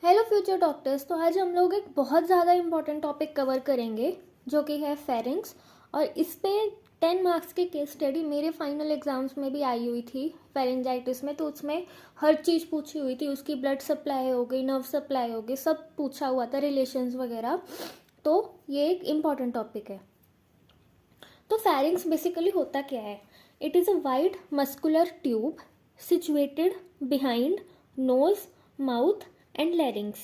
Hello future doctors. तो आज हम लोग एक बहुत ज़्यादा इम्पॉर्टेंट टॉपिक कवर करेंगे जो कि है फेरिंग्स। और इस पे 10 मार्क्स की केस स्टडी मेरे फाइनल एग्जाम्स में भी आई हुई थी फेरिंजाइटिस में। तो उसमें हर चीज़ पूछी हुई थी, उसकी ब्लड सप्लाई हो गई, नर्व सप्लाई हो गई, सब पूछा हुआ था, रिलेशंस वगैरह। तो ये एक इम्पॉर्टेंट टॉपिक है। तो फेरिंग्स बेसिकली होता क्या है? It is a wide muscular tube situated behind nose, mouth and larynx.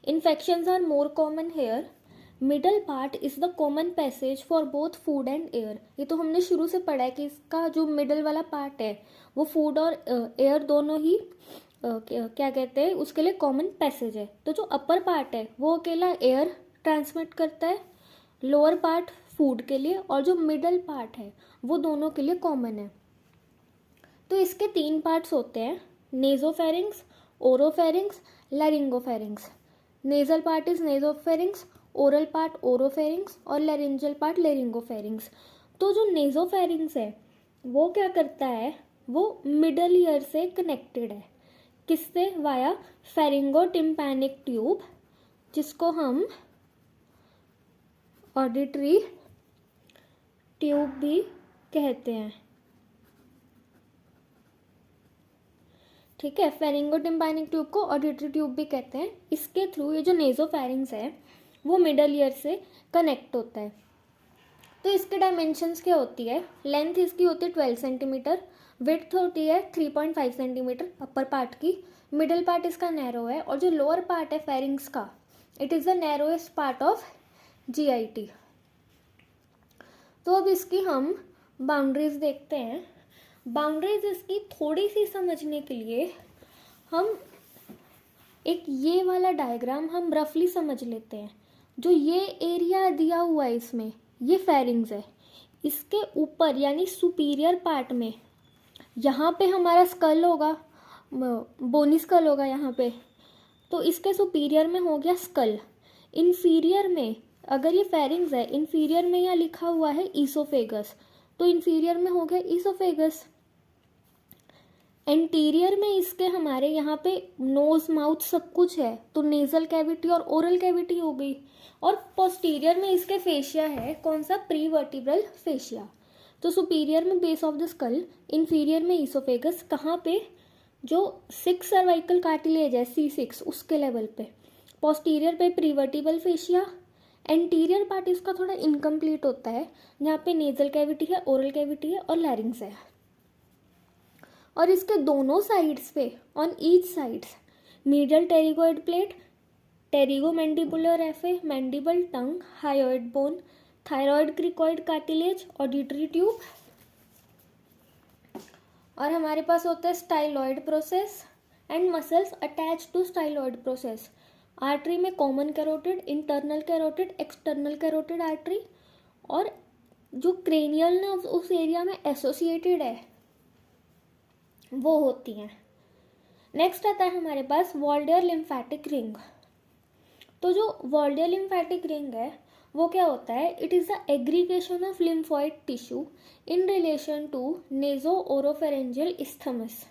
Infections are more common here. Middle part is the common passage for both food and air. ये तो हमने शुरू से पढ़ा है कि इसका जो मिडल वाला पार्ट है वो फूड और एयर दोनों ही क्या कहते हैं उसके लिए कॉमन पैसेज है। तो जो अपर पार्ट है वो अकेला एयर ट्रांसमिट करता है, लोअर पार्ट फूड के लिए, और जो मिडल पार्ट है वो दोनों के लिए कॉमन है। तो इसके 3 पार्ट्स होते हैं, nasopharynx, oropharynx, laryngopharynx. Nasal part is nasopharynx, oral part oropharynx और लैरिंजल पार्ट लैरिंगोफेरिंग्स। तो जो नेजोफेरिंग्स है वो क्या करता है, वो मिडल ईयर से कनेक्टेड है। किससे? वाया फेरिंगोटिम्पैनिक ट्यूब, जिसको हम ऑडिटरी ट्यूब भी कहते हैं। ठीक है, फेरिंगोटिम्पैनिक ट्यूब को ऑडिटरी ट्यूब भी कहते हैं। इसके थ्रू ये जो नेजोफेरिंग्स है वो मिडल ईयर से कनेक्ट होता है। तो इसके डायमेंशंस क्या होती है? लेंथ इसकी होती है 12 सेंटीमीटर, विड्थ होती है 3.5 सेंटीमीटर अपर पार्ट की, मिडल पार्ट इसका नैरो है, और जो लोअर पार्ट है फेरिंग्स का, it is the narrowest part of GIT। तो अब इसकी हम बाउंड्रीज देखते हैं। बाउंड्रीज इसकी थोड़ी सी समझने के लिए हम एक ये वाला डायग्राम हम रफली समझ लेते हैं। जो ये एरिया दिया हुआ है इसमें, ये फेरिंग्स है। इसके ऊपर यानी सुपीरियर पार्ट में, यहाँ पे हमारा स्कल होगा, बोनी स्कल होगा यहाँ पे। तो इसके सुपीरियर में हो गया स्कल। इन्फीरियर में अगर ये फेरिंग्स है, इन्फीरियर में यहाँ लिखा हुआ है ईसोफेगस, तो इन्फीरियर में हो गया ईसोफेगस। एंटीरियर में इसके हमारे यहाँ पे नोज माउथ सब कुछ है, तो नेजल कैविटी और ओरल कैविटी हो गई। और पोस्टीरियर में इसके फेशिया है, कौन सा? प्रीवर्टिब्रल फेशिया। तो सुपीरियर में base of the skull, inferior में ईसोफेगस, कहाँ पे? जो 6 सर्वाइकल कार्टिलेज है C6 उसके लेवल पे। पोस्टीरियर पे प्रीवर्टिब्रल फेशिया। एंटीरियर पार्ट इसका थोड़ा इनकम्प्लीट होता है, जहाँ पे नेजल कैविटी है, ओरल कैविटी है और लैरिंग्स है। और इसके दोनों साइड्स पे, on each sides, medial pterygoid plate, pterygomandibular raphe, mandible, tongue, hyoid bone, thyroid cricoid cartilage, auditory tube, और हमारे पास होता है styloid process and muscles attach to styloid process. Artery में common carotid, internal carotid, external carotid artery, और जो cranial nerves उस area में एसोसिएटेड है वो होती हैं। नेक्स्ट आता है हमारे पास वॉल्डियर लिम्फेटिक रिंग। तो जो वॉल्डियर लिम्फेटिक रिंग है वो क्या होता है? It is the aggregation of lymphoid tissue in relation to naso oropharyngeal isthmus.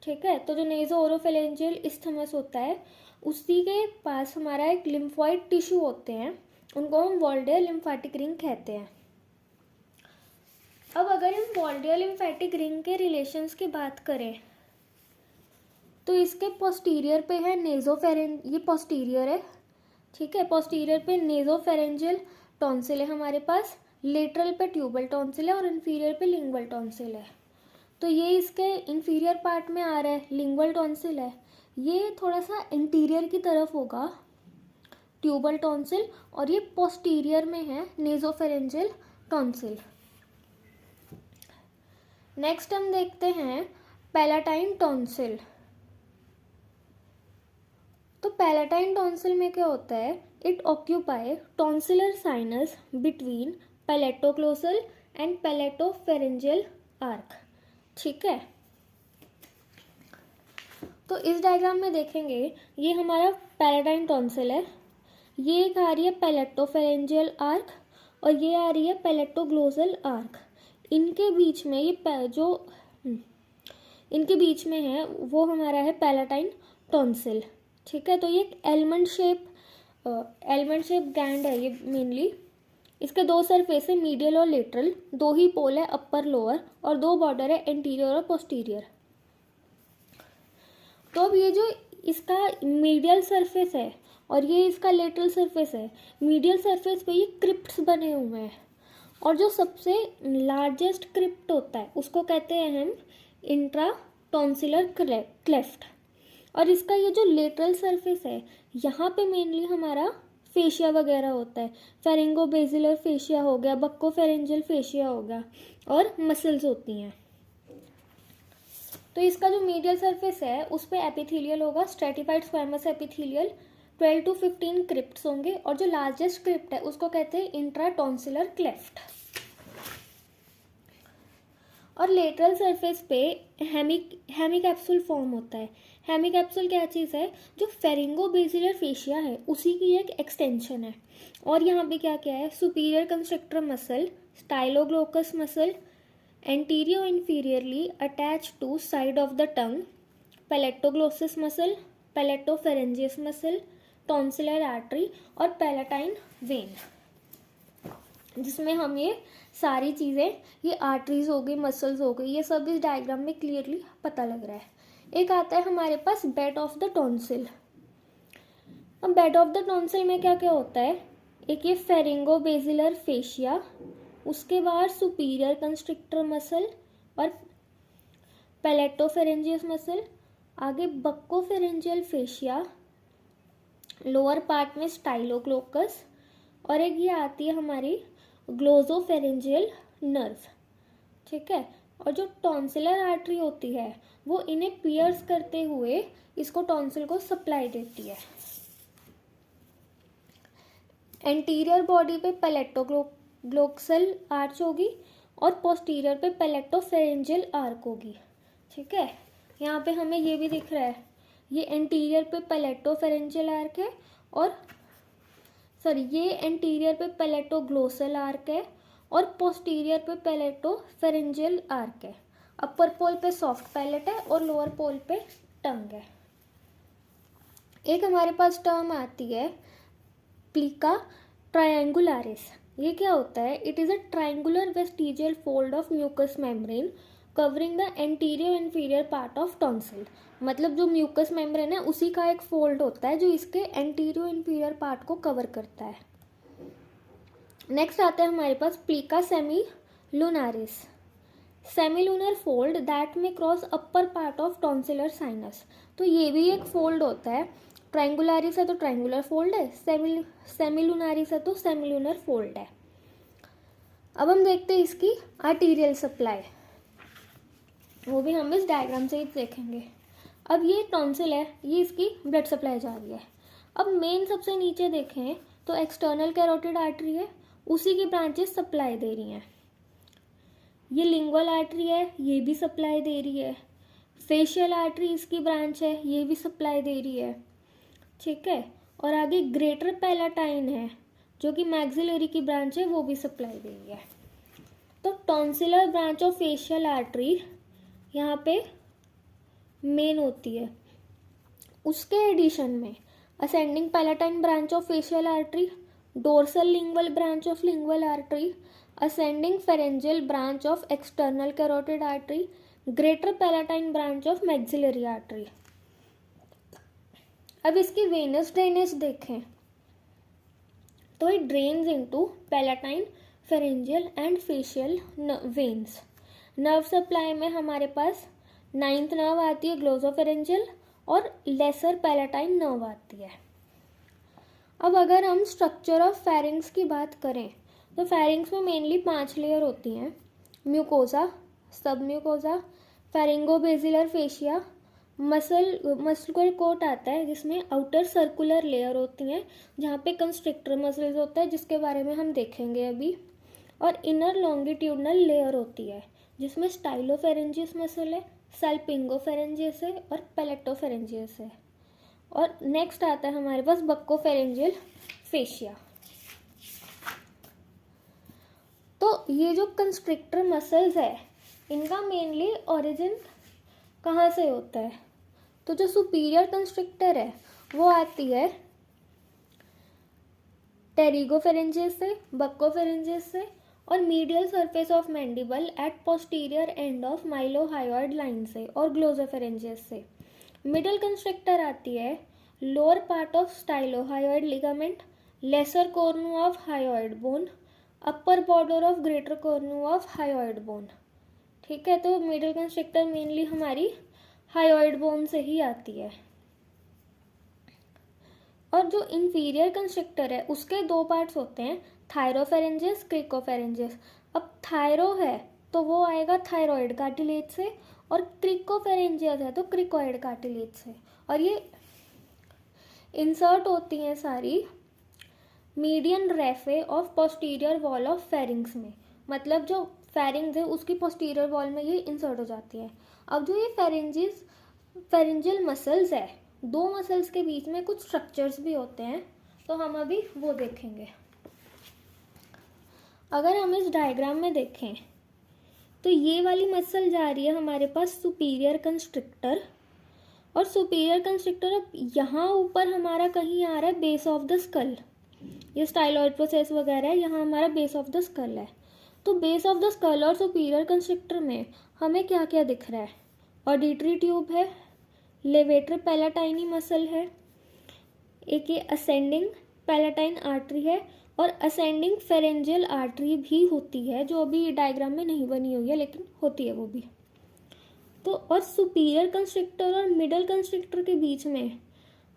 ठीक है, तो जो नेजो ओरोफेरेंजियल इस्थमस होता है उसी के पास हमारा एक लिम्फॉइड टिश्यू होते हैं, उनको हम वॉल्डियर लिम्फेटिक रिंग कहते हैं। अब अगर हम वॉल्डियर लिम्फेटिक रिंग के रिलेशंस की बात करें तो इसके पोस्टीरियर पे है ये पोस्टीरियर है। ठीक है, पोस्टीरियर पे नेजोफेरेंजियल टॉन्सिल है हमारे पास, लेटरल पे ट्यूबल टॉन्सिल है और इन्फीरियर पे लिंगुअल टॉन्सिल है। तो ये इसके इन्फीरियर पार्ट में आ रहा है, लिंगुअल टॉन्सिल है। ये थोड़ा सा इंटीरियर की तरफ होगा ट्यूबल टॉन्सिल, और ये पोस्टीरियर में है नेजोफेरेंजियल टॉन्सिल। नेक्स्ट हम देखते हैं पैलाटाइन टॉन्सिल। तो पैलाटाइन टॉन्सिल में क्या होता है? It occupy tonsillar sinus between palatoglossal and palatopharyngeal arch. ठीक है, तो इस डायग्राम में देखेंगे ये हमारा पैलाटाइन टॉन्सिल है, ये एक आ रही है पैलेटोफेरेंजियल आर्क और ये आ रही है पैलेटोग्लोसल आर्क। इनके बीच में इनके बीच में है वो हमारा है पैलाटाइन टॉन्सिल। ठीक है। तो ये एक एलमंड शेप गैंड है ये मेनली। इसके दो सरफेस है, मीडियल और लेटरल, दो ही पोल है, अपर लोअर, और दो बॉर्डर है, एंटीरियर और पोस्टीरियर। तो अब ये जो इसका मीडियल सरफेस है और ये इसका लेटरल सरफेस है, मीडियल सरफेस पे ये क्रिप्ट्स बने हुए हैं, और जो सबसे लार्जेस्ट क्रिप्ट होता है उसको कहते हैं हम इंट्राटॉन्सिलर क्लेफ्ट। और इसका ये जो लेटरल सरफेस है, यहाँ पे मेनली हमारा फेशिया वगैरह होता है, फेरिंगोबेसिलर फेशिया हो गया, बक्कोफेरेंजियल फेशिया हो गया, और मसल्स होती हैं। तो इसका जो मीडियल सरफेस है उस पर एपिथेलियल होगा, stratified squamous epithelial, 12 to 15 crypts होंगे, और जो लार्जेस्ट क्रिप्ट है उसको कहते हैं इंट्राटॉन्सिलर क्लेफ्ट। और लेटरल सरफेस पे हेमिकैप्सूल फॉर्म होता है। हेमिकैप्सूल क्या चीज़ है? जो फेरिंगोबेसिलर फेशिया है उसी की एक एक्सटेंशन है। और यहाँ पे क्या क्या है? Superior constrictor muscle, styloglossus muscle, anterior inferiorly attach to side of the tongue, palatoglossus muscle, palatopharyngeus muscle, tonsillar artery और पैलेटाइन वेन, जिसमें हम ये सारी चीज़ें, ये आर्टरीज हो गई, मसल्स हो गई, ये सब इस डायग्राम में क्लियरली पता लग रहा है। एक आता है हमारे पास बेड ऑफ द टॉन्सिल। अब बेड ऑफ द टॉन्सिल में क्या क्या होता है? एक ये फेरिंगोबेसिलर फेशिया, उसके बाद सुपीरियर कंस्ट्रिक्टर मसल और पैलेटोफेरेंजियस मसल, आगे बक्कोफेरेंजियल फेशिया, लोअर पार्ट में स्टाइलोग्लोकस, और एक ये आती है हमारी ग्लोसोफेरेंजियल नर्व। ठीक है। और जो टॉन्सिलर आर्टरी होती है वो इन्हें पियर्स करते हुए इसको टॉन्सिल को सप्लाई देती है। एंटीरियर बॉडी पे पैलेटोग्लोक्सल आर्च होगी और पोस्टीरियर पे पैलेटोफेरेंजियल आर्क होगी। ठीक है। यहाँ पे हमें ये भी दिख रहा है, ये एंटीरियर पे पैलेटोफेरेंजियल आर्क है, और ये एंटीरियर पे पैलेटोग्लोसल आर्क है और पोस्टीरियर पे पैलेटोफेरेंजियल आर्क है। अपर पोल पे सॉफ्ट पैलेट है और लोअर पोल पे टंग है। एक हमारे पास टर्म आती है प्लीका ट्रायंगुलारिस। ये क्या होता है? It is a triangular vestigial fold of mucous membrane covering the anterior inferior part of tonsil. मतलब जो म्यूकस मेम्ब्रेन है उसी का एक फोल्ड होता है जो इसके एंटीरियर इंफीरियर पार्ट को कवर करता है। नेक्स्ट आता है हमारे पास प्लीका सेमीलुनारिस। सेमीलुनर फोल्ड दैट में cross upper part of tonsillar sinus. तो ये भी एक फोल्ड होता है। ट्रायंगुलारिस है तो ट्रायंगुलर फोल्ड है, सेमीलुनारिस है तो सेमीलुनर फोल्ड है। अब हम देखते हैं इसकी आर्टीरियल सप्लाई, वो भी हम इस डायग्राम से ही देखेंगे। अब ये टॉन्सिल है, ये इसकी ब्लड सप्लाई जा रही है। अब मेन सबसे नीचे देखें तो एक्सटर्नल कैरोटिड आर्टरी है, उसी की ब्रांचेस सप्लाई दे रही हैं। ये लिंगुअल आर्टरी है, ये भी सप्लाई दे रही है। फेशियल आर्टरी इसकी ब्रांच है, ये भी सप्लाई दे रही है। ठीक है। और आगे ग्रेटर पैलेटाइन है जो कि मैक्सिलरी की ब्रांच है, वो भी सप्लाई दे रही है। तो tonsillar branch of facial artery यहाँ पे मेन होती है। उसके एडिशन में ascending palatine branch of facial artery, dorsal lingual branch of lingual artery, ascending pharyngeal branch of external carotid artery, greater palatine branch of maxillary artery. अब इसकी venous drainage देखें तो it drains into palatine, pharyngeal and facial veins. Nerve supply में हमारे पास 9th nerve आती है glossopharyngeal और laser palatine nerve आती है। अब अगर हम स्ट्रक्चर ऑफ फेरिंग्स की बात करें तो फेरिंग्स में मेनली 5 लेयर होती हैं। म्यूकोजा, सब म्यूकोजा, फेरिंगोबेसिलर फेशिया, मस्कुलर कोट आता है जिसमें आउटर सर्कुलर लेयर होती हैं जहाँ पे कंस्ट्रिक्टर मसल्स होता है जिसके बारे में हम देखेंगे अभी, और इनर लॉन्गिट्यूडनल लेयर होती है जिसमें स्टाइलोफेरेंजियस मसल है, सल्पिंगोफेरेंजियस है और पैलेटोफेरेंजियस है। और नेक्स्ट आता है हमारे पास बक्कोफेरेंजियल फेशिया। तो ये जो कंस्ट्रिक्टर मसल्स है इनका मेनली ओरिजिन कहाँ से होता है? तो जो सुपीरियर कंस्ट्रिक्टर है वो आती है टेरिगोफेरेंजियस से, बक्कोफेरेंजियस से और medial surface of mandible at posterior end of mylohyoid line से और ग्लोसोफेरेंजियस से। मिडल कंस्ट्रक्टर आती है lower part of stylohyoid ligament, lesser cornu of hyoid bone, upper border of greater cornu of hyoid bone. ठीक है, तो middle constrictor mainly हमारी hyoid bone से ही आती है। और जो इंफीरियर कंस्ट्रक्टर है उसके दो पार्ट्स होते हैं, थायरोफेरेंजियस, क्रिकोफेरेंजियस। अब थायरो है तो वो आएगा थायरॉइड कार्टिलेज से, और क्रिकोफेरेंजियस है तो क्रिकोइड कार्टिलेज से। और ये इंसर्ट होती हैं सारी median raphe of posterior wall of pharynx में, मतलब जो फेरिंग्स है उसकी पोस्टीरियर वॉल में ये इंसर्ट हो जाती है। अब जो ये फेरेंजियल मसल्स है, दो मसल्स के बीच में कुछ स्ट्रक्चर्स भी होते हैं, तो हम अभी वो देखेंगे। अगर हम इस डायग्राम में देखें तो ये वाली मसल जा रही है हमारे पास सुपीरियर कंस्ट्रिक्टर, और सुपीरियर कंस्ट्रिक्टर अब यहाँ ऊपर हमारा कहीं आ रहा है बेस ऑफ द स्कल, ये स्टाइलॉइड प्रोसेस वगैरह है, यहाँ हमारा बेस ऑफ द स्कल है। तो बेस ऑफ द स्कल और सुपीरियर कंस्ट्रिक्टर में हमें क्या क्या दिख रहा है? ऑडिटरी ट्यूब है, लेवेटर पैलाटाइनी मसल है, एक ये असेंडिंग पैलाटाइन आर्टरी है, और असेंडिंग फेरेंजियल आर्टरी भी होती है, जो अभी डायग्राम में नहीं बनी हुई है लेकिन होती है वो भी। तो और सुपीरियर कंस्ट्रिक्टर और मिडल कंस्ट्रिक्टर के बीच में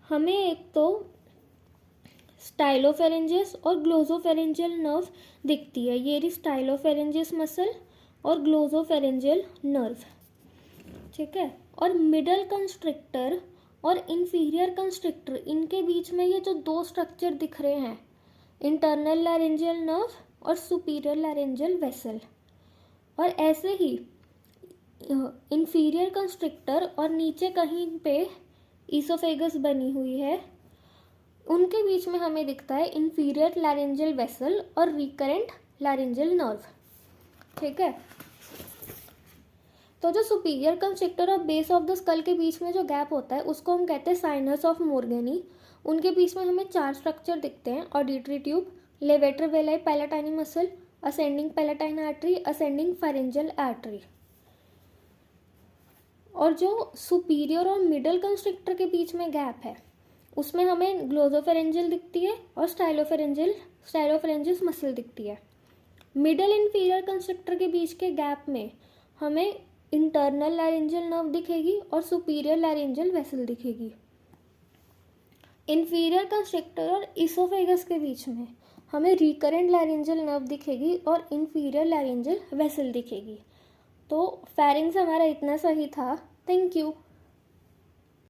हमें एक तो स्टाइलोफेरेंजियस और ग्लोसोफेरेंजियल नर्व दिखती है, ये रही स्टाइलोफेरेंजियस मसल और ग्लोसोफेरेंजियल नर्व। ठीक है, और मिडल कंस्ट्रिक्टर और इंफीरियर कंस्ट्रिक्टर, इनके बीच में ये जो दो स्ट्रक्चर दिख रहे हैं, इंटरनल लैरेंजियल नर्व और सुपीरियर लैरेंजियल वेसल। और ऐसे ही इंफीरियर कंस्ट्रिक्टर और नीचे कहीं पे ईसोफेगस बनी हुई है, उनके बीच में हमें दिखता है इंफीरियर लैरेंजियल वेसल और रिकरेंट लैरेंजियल नर्व। ठीक है, तो जो सुपीरियर कंस्ट्रिक्टर और बेस ऑफ द स्कल के बीच में जो गैप होता है उसको हम कहते हैं साइनस ऑफ मोर्गेनी। उनके बीच में हमें चार स्ट्रक्चर दिखते हैं, auditory tube, levator veli palatini muscle, ascending palatine artery, ascending pharyngeal artery. और जो सुपीरियर और मिडल कंस्ट्रिक्टर के बीच में गैप है उसमें हमें ग्लोसोफेरेंजियल दिखती है और स्टाइलोफेरेंजियस मसल दिखती है। मिडल इंफीरियर कंस्ट्रिक्टर के बीच के गैप में हमें इंटरनल लैरेंजियल नर्व दिखेगी और सुपीरियर लैरेंजियल वेसल दिखेगी। इंफीरियर कंस्ट्रिक्टर और इसोफेगस के बीच में हमें रिकरेंट लैरेंजियल नर्व दिखेगी और इंफीरियर लैरेंजियल वेसल दिखेगी। तो फेरिंग्स हमारा इतना सही था। Thank you.